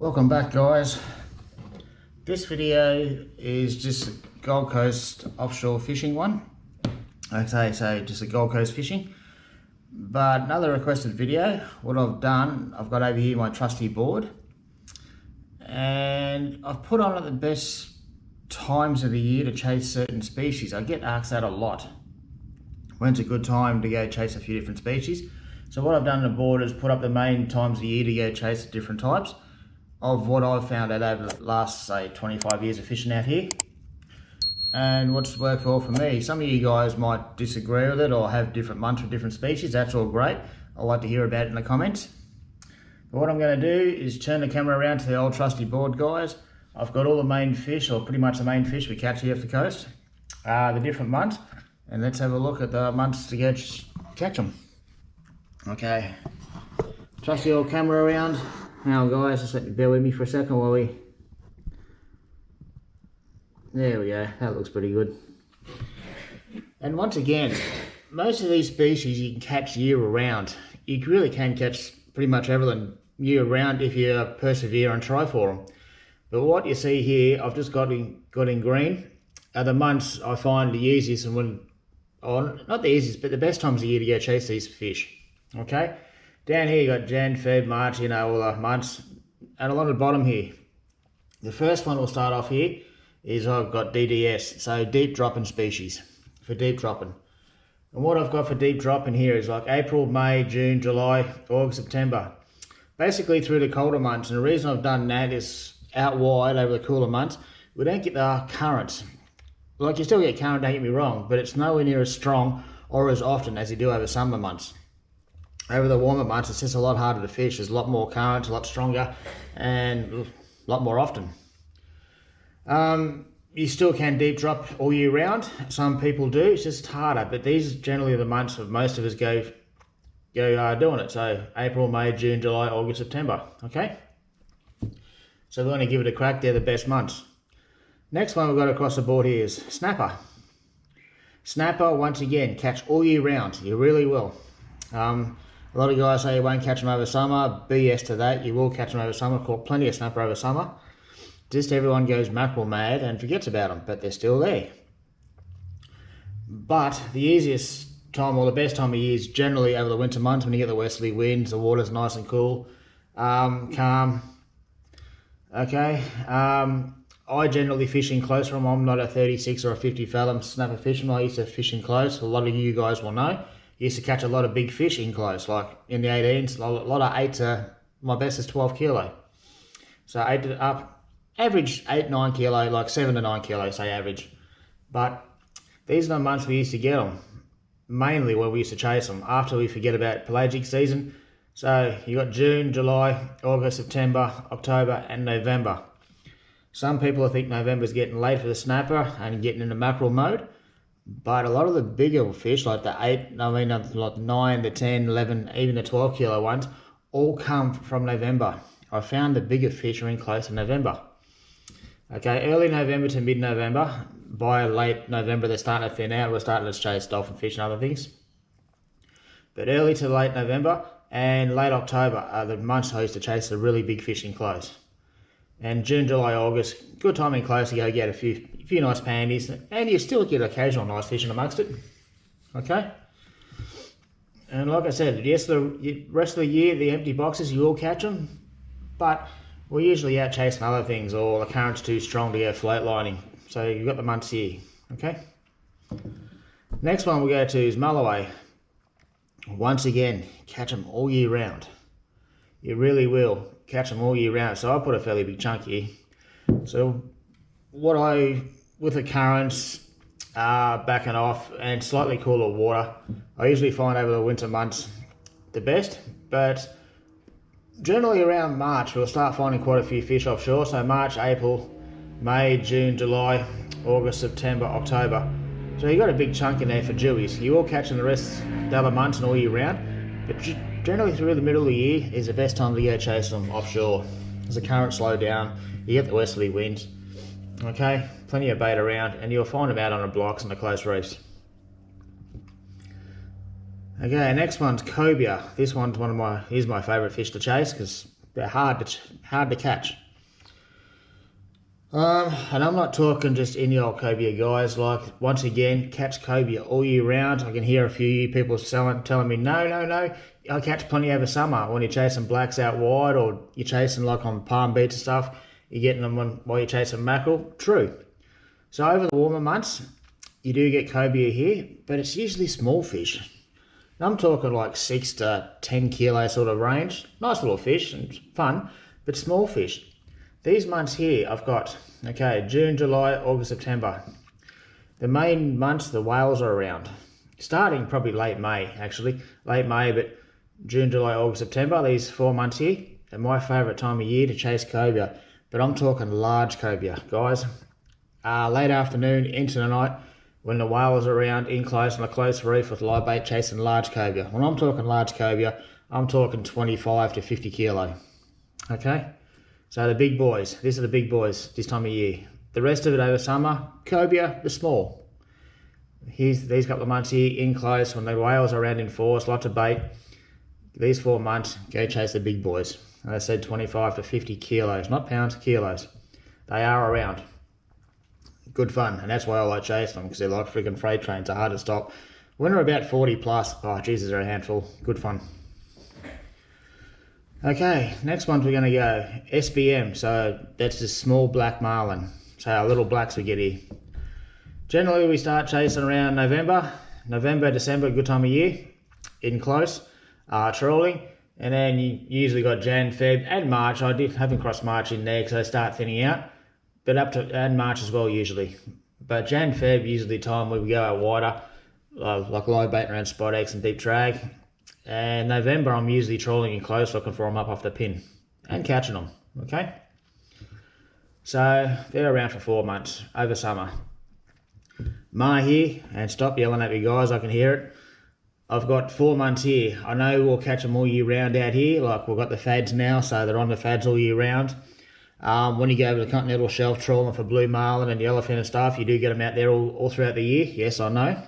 Welcome back, guys. This video is just a Gold Coast offshore fishing one. Okay, so just a Gold Coast fishing. But another requested video. What I've done, I've got over here my trusty board, and I've put on at the best times of the year to chase certain species. I get asked that a lot. When's a good time to go chase a few different species? So what I've done on the board is put up the main times of the year to go chase different types of what I've found out over the last, say, 25 years of fishing out here, and what's worked well for me. Some of you guys might disagree with it or have different months for different species. That's all great. I'd like to hear about it in the comments. But what I'm going to do is turn the camera around to the old trusty board, guys. I've got all the main fish, or pretty much the main fish we catch here off the coast, the different months, and let's have a look at the months to catch them. Okay, trusty old camera around. Now guys, just let me bear with me for a second while there we go, that looks pretty good. And once again, most of these species you can catch year round. You really can catch pretty much everything year round if you persevere and try for them. But what you see here, I've just got in green, are the months I find the easiest, and not the easiest, but the best times of year to go chase these fish. Okay? Down here you got Jan, Feb, March, you know, all the months. And along the bottom here, the first one we'll start off here is I've got DDS, so deep dropping species, for deep dropping. And what I've got for deep dropping here is like April, May, June, July, August, September. Basically through the colder months, and the reason I've done that is out wide over the cooler months, we don't get the currents. Like, you still get current, don't get me wrong, but it's nowhere near as strong or as often as you do over summer months. Over the warmer months, it's just a lot harder to fish. There's a lot more current, a lot stronger, and a lot more often. You still can deep drop all year round. Some people do, it's just harder, but these are generally the months that most of us go doing it. So April, May, June, July, August, September, okay? So we're going to give it a crack. They're the best months. Next one we've got across the board here is snapper. Snapper, once again, catch all year round. You really will. A lot of guys say you won't catch them over summer. BS to that. You will catch them over summer. Caught plenty of snapper over summer. Just everyone goes mackerel mad and forgets about them, but they're still there. But the easiest time, or the best time of year, is generally over the winter months when you get the westerly winds, the water's nice and cool, calm. Okay. I generally fish in close from. I'm not a 36 or a 50 fathom snapper fisherman. I used to fish in close. A lot of you guys will know. Used to catch a lot of big fish in close, like in the 18s, a lot of 8 to, my best is 12 kilo. So 8 to up, average 8, 9 kilo, like 7 to 9 kilo, say average. But these are the months we used to get them, mainly when we used to chase them, after we forget about pelagic season. So you got June, July, August, September, October, and November. Some people think November's getting late for the snapper and getting into mackerel mode. But a lot of the bigger fish, like the 8, like 9, the 10, 11, even the 12 kilo ones, all come from November. I found the bigger fish are in close in November. Okay, early November to mid-November. By late November, they're starting to thin out. We're starting to chase dolphin fish and other things. But early to late November and late October are the months I used to chase the really big fish in close. And June, July, August, good time in close to go get a few nice pandies, and you still get occasional nice fishing amongst it. Okay? And like I said, yes, the rest of the year, the empty boxes, you will catch them, but we're usually out chasing other things, or the current's too strong to go float lining. So you've got the months here. Okay? Next one we'll go to is Mullaway. Once again, catch them all year round. You really will catch them all year round. So I put a fairly big chunk here. So with the currents backing off and slightly cooler water, I usually find over the winter months the best. But generally around March, we'll start finding quite a few fish offshore. So March, April, May, June, July, August, September, October. So you've got a big chunk in there for dewies. You will catch in the rest of the other months and all year round. But generally through the middle of the year is the best time to go chase them offshore. As the currents slow down, you get the westerly winds. Okay, plenty of bait around, and you'll find them out on the blocks and the close reefs. Okay, next one's cobia. This one's here's my favourite fish to chase because They're hard to catch. And I'm not talking just any old cobia, guys. Like, once again, catch cobia all year round. I can hear a few people telling me, no, I catch plenty over summer. When you're chasing blacks out wide, or you're chasing like on Palm Beach and stuff, you're getting them while you're chasing mackerel. True. So over the warmer months, you do get cobia here, but it's usually small fish. And I'm talking like 6 to 10 kilo sort of range. Nice little fish and fun, but small fish. These months here, I've got, okay, June, July, August, September. The main months, the whales are around. Starting probably late May, actually. Late May, but June, July, August, September, these 4 months here, are my favourite time of year to chase cobia. But I'm talking large cobia, guys. Late afternoon into the night, when the whales are around, in close on a close reef with live bait, chasing large cobia. When I'm talking large cobia, I'm talking 25 to 50 kilo. Okay? So the big boys, these are the big boys this time of year. The rest of it over summer, cobia, the small. Here's these couple of months here, in close, when the whales are around in force, lots of bait. These 4 months, go chase the big boys. And I said 25 to 50 kilos, not pounds, kilos. They are around. Good fun, and that's why I like chasing them, because they're like freaking freight trains, they're hard to stop. When they're about 40 plus, oh Jesus, they're a handful. Good fun. Okay, next ones we're going to go SBM, so that's the small black marlin. So our little blacks we get here. Generally we start chasing around November, December, good time of year, in close, trawling, and then you usually got Jan, Feb, and March. Haven't crossed March in there because they start thinning out, but up to and March as well usually. But Jan, Feb usually the time where we go out wider, like live bait around spot X and deep drag. And November, I'm usually trawling in close, looking for them up off the pin and catching them. Okay, so they're around for 4 months over summer. Ma here, and stop yelling at me, guys. I can hear it. I've got 4 months here. I know we'll catch them all year round out here. Like, we've got the fads now, so they're on the fads all year round. When you go over the continental shelf trawling for blue marlin and yellowfin and stuff, you do get them out there all throughout the year. Yes, I know.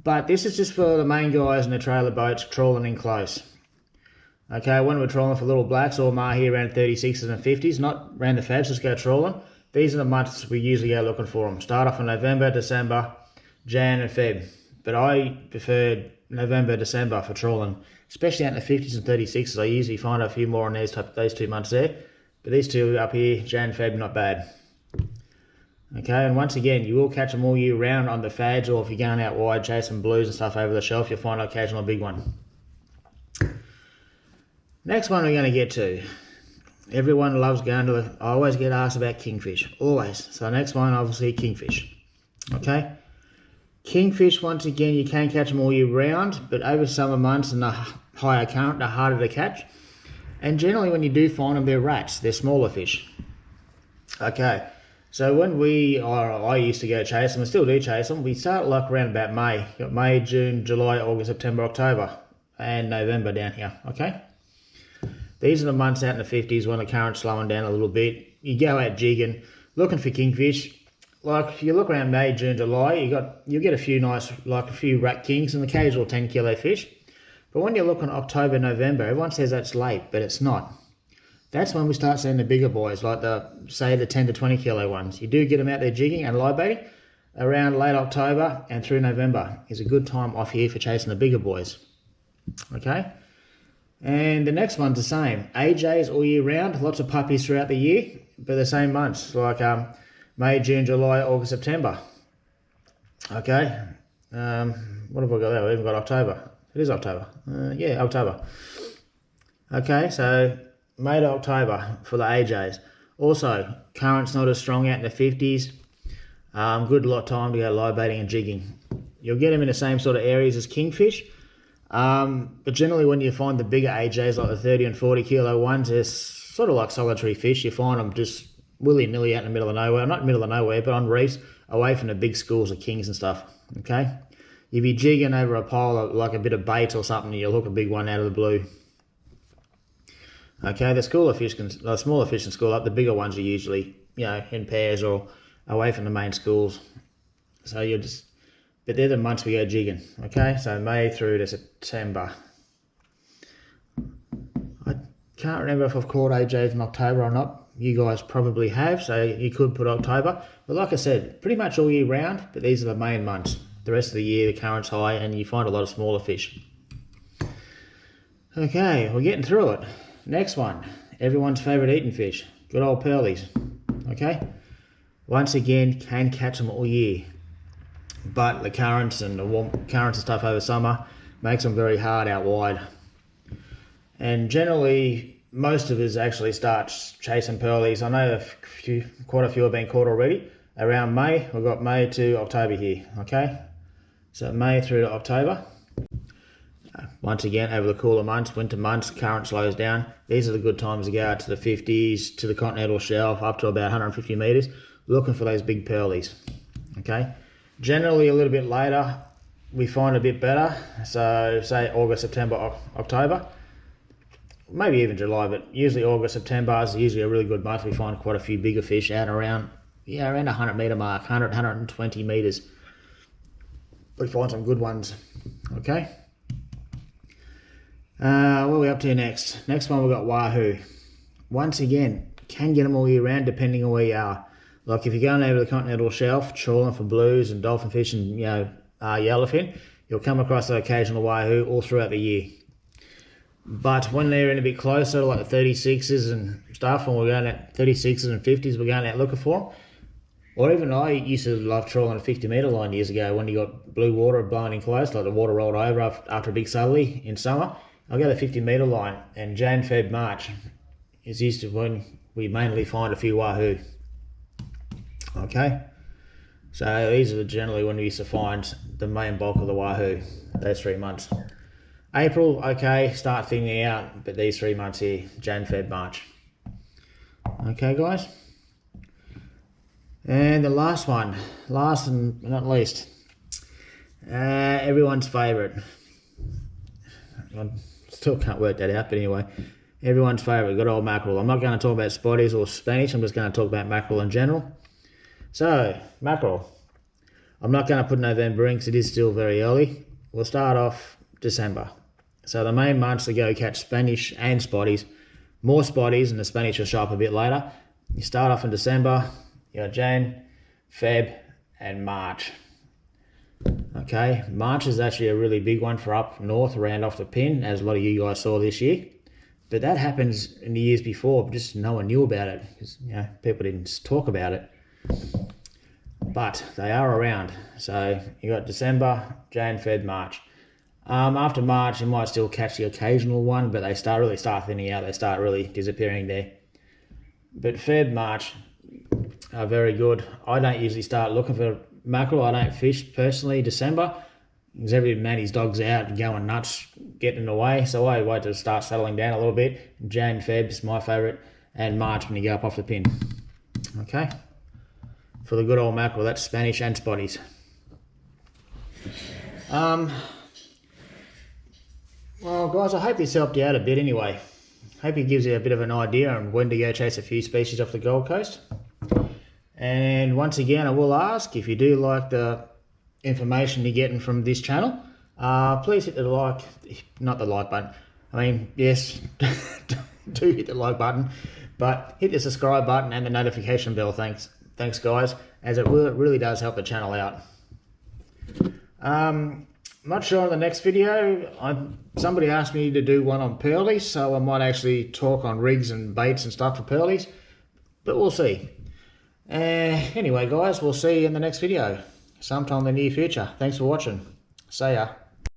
But this is just for the main guys in the trailer boats trawling in close. Okay, when we're trawling for little blacks or mahi around 36s and 50s, not around the fads, just go trawling. These are the months we usually go looking for them. Start off in November, December, Jan and Feb. But I prefer November, December for trawling, especially out in the 50s and 36s. I usually find a few more on those 2 months there. But these two up here, Jan, Feb, not bad. Okay, and once again, you will catch them all year round on the fads, or if you're going out wide chasing blues and stuff over the shelf, you'll find occasionally a big one. Next one we're going to get to. Everyone loves going to I always get asked about kingfish, always. So next one, obviously, kingfish. Okay, kingfish, once again, you can catch them all year round, but over summer months and the higher current, they're harder to catch. And generally when you do find them, they're rats, they're smaller fish. Okay. So when I used to go chase them, I still do chase them, we start like around about May. Got May, June, July, August, September, October, and November down here, okay? These are the months out in the 50s when the current's slowing down a little bit. You go out jigging, looking for kingfish. Like, if you look around May, June, July, you'll get a few nice, like a few rat kings and occasional 10 kilo fish. But when you're looking October, November, everyone says that's late, but it's not. That's when we start seeing the bigger boys, like say the 10 to 20 kilo ones. You do get them out there jigging and live baiting around late October and through November is a good time off here for chasing the bigger boys. Okay, and the next one's the same. AJs all year round, lots of puppies throughout the year, but the same months like May, June, July, August, September. Okay, what have I got there? We've even got October. It is October. Yeah, October. Okay, so May to October for the AJs. Also, current's not as strong out in the 50s. Good lot of time to go live baiting and jigging. You'll get them in the same sort of areas as kingfish. But generally when you find the bigger AJs, like the 30 and 40 kilo ones, they're sort of like solitary fish. You find them just willy-nilly out in the middle of nowhere. Not in the middle of nowhere, but on reefs, away from the big schools of kings and stuff. Okay? You'll be jigging over a pile of like a bit of bait or something, and you'll hook a big one out of the blue. Okay, the smaller fish can school up. The bigger ones are usually, in pairs or away from the main schools. So but they're the months we go jigging. Okay, so May through to September. Can't remember if I've caught AJs in October or not. You guys probably have, so you could put October. But like I said, pretty much all year round, but these are the main months. The rest of the year, the current's high, and you find a lot of smaller fish. Okay, we're getting through it. Next one, everyone's favourite eating fish. Good old pearlies. Okay? Once again, can catch them all year. But the currents and the warm currents and stuff over summer makes them very hard out wide. And generally, most of us actually start chasing pearlies. I know quite a few have been caught already. Around May, we've got May to October here, okay? So May through to October. Once again, over the cooler months, winter months, current slows down. These are the good times to go out to the 50s, to the continental shelf, up to about 150 metres, looking for those big pearlies, okay? Generally, a little bit later, we find a bit better. So, say August, September, October. Maybe even July, but usually August, September is usually a really good month. We find quite a few bigger fish out around, around the 100 metre mark, 100, 120 metres. We find some good ones, okay? What are we up to next? Next one we've got Wahoo. Once again, can get them all year round depending on where you are. Like if you're going over the continental shelf, trawling for blues and dolphin fish and yellowfin, you'll come across the occasional Wahoo all throughout the year. But when they're in a bit closer, like the 36s and stuff, and we're going at 36s and 50s, we're going out looking for them. Or even I used to love trawling a 50 metre line years ago when you got blue water blowing in close, like the water rolled over after a big southerly in summer. I'll go the 50 metre line, and Jan, Feb, March is used to when we mainly find a few Wahoo. Okay, so these are generally when we used to find the main bulk of the Wahoo, those 3 months. April, okay, start thinning out, but these 3 months here, Jan, Feb, March. Okay, guys. And the last one, last and not least, everyone's favourite. I still can't work that out, but anyway, everyone's favourite, good old mackerel. I'm not going to talk about spotties or Spanish, I'm just going to talk about mackerel in general. So, mackerel. I'm not going to put November in because it is still very early. We'll start off December. So the main months to go catch Spanish and spotties. More spotties, and the Spanish will show up a bit later. You start off in December, you got Jan, Feb, and March. Okay, March is actually a really big one for up north, around off the pin, as a lot of you guys saw this year. But that happens in the years before, but just no one knew about it, because people didn't talk about it. But they are around. So you got December, Jan, Feb, March. After March, you might still catch the occasional one, but they really start thinning out. They start really disappearing there. But Feb, March are very good. I don't usually start looking for mackerel. I don't fish personally December, because every man, his dog's out and going nuts, getting away. So I wait to start settling down a little bit. Jan, Feb is my favourite, and March when you go up off the pin. Okay, for the good old mackerel, that's Spanish and spotties. Well, guys, I hope this helped you out a bit anyway. Hope it gives you a bit of an idea on when to go chase a few species off the Gold Coast. And once again, I will ask, if you do like the information you're getting from this channel, please hit the like, not the like button. I mean, yes, do hit the like button, but hit the subscribe button and the notification bell. Thanks guys, as it really does help the channel out. I'm not sure on the next video. Somebody asked me to do one on pearlies, so I might actually talk on rigs and baits and stuff for pearlies, but we'll see. Anyway guys, we'll see you in the next video sometime in the near future. Thanks for watching. See ya.